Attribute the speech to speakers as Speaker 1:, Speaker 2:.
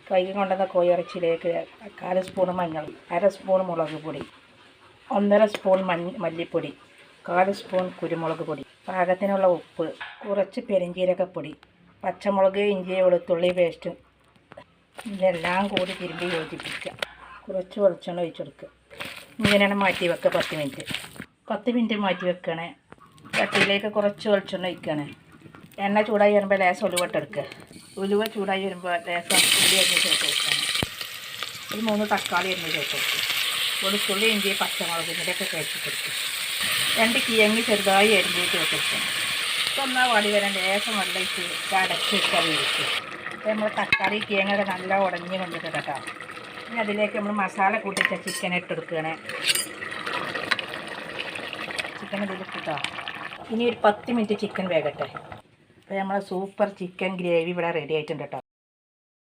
Speaker 1: കൈ കൊണ്ടുവന്ന കോഴിയിറച്ചിയിലേക്ക് 1/4 സ്പൂൺ മഞ്ഞൾ, 1/2 സ്പൂൺ മുളക് പൊടി, 1/2 സ്പൂൺ മല്ലിപ്പൊടി, 1/4 സ്പൂൺ കുരുമുളക് പൊടി, പാകത്തിനുള്ള ഉപ്പ്, കുറച്ച് പെരിഞ്ജീരകപ്പൊടി, പച്ചമുളക്, ഇഞ്ചി, വെളുത്തുള്ളി പേസ്റ്റ്, ഇതെല്ലാം കൂടി തിരുമ്പി യോജിപ്പിക്കുക. കുറച്ച് വെളിച്ചെണ്ണ ഒഴിച്ചെടുക്കുക. ഇങ്ങനെയാണ് മാറ്റി വെക്കുക 10 മിനിറ്റ്. 10 മിനിറ്റ് മാറ്റി വെക്കണേ. ചട്ടിയിലേക്ക് കുറച്ച് വെളിച്ചെണ്ണ ഒഴിക്കണേ. എണ്ണ ചൂടായി വരുമ്പോൾ ലേശം ഉലുവട്ടെടുക്കുക. ഉലുവ ചൂടായി വരുമ്പോൾ ലേശം ഉള്ളി അരിഞ്ഞ് ചേർത്ത് വെക്കണം. ഒരു 3 തക്കാളി അരിഞ്ഞ് ചേർത്ത് വെക്കുക. വെളുത്തുള്ളി, ഇഞ്ചി, പച്ചമുളക് ഇതിൻ്റെയൊക്കെ കഴിച്ച് കൊടുക്കുക. 2 കിഴങ്ങ് ചെറുതായി അരിഞ്ഞ് ചേർത്ത് വെക്കണം. ഒന്നാ വാടി വരാൻ ലേശം വെള്ളം ഒഴിച്ച് അടച്ച് വെക്കാൻ വേവിക്കുക. അപ്പോൾ നമ്മൾ തക്കാളി കിഴങ്ങൊക്കെ നല്ല ഉടഞ്ഞ് കൊണ്ടിട്ട് കേട്ടോ. ഇനി അതിലേക്ക് നമ്മൾ മസാല കൂട്ടിച്ച ചിക്കൻ ഇട്ടെടുക്കുകയാണ്. ചിക്കൻ ഇതിലിട്ടോ. ഇനി ഒരു 10 മിനിറ്റ് ചിക്കൻ വേകട്ടെ. അപ്പോൾ നമ്മളെ സൂപ്പർ ചിക്കൻ ഗ്രേവി ഇവിടെ റെഡി ആയിട്ടുണ്ട് കേട്ടോ.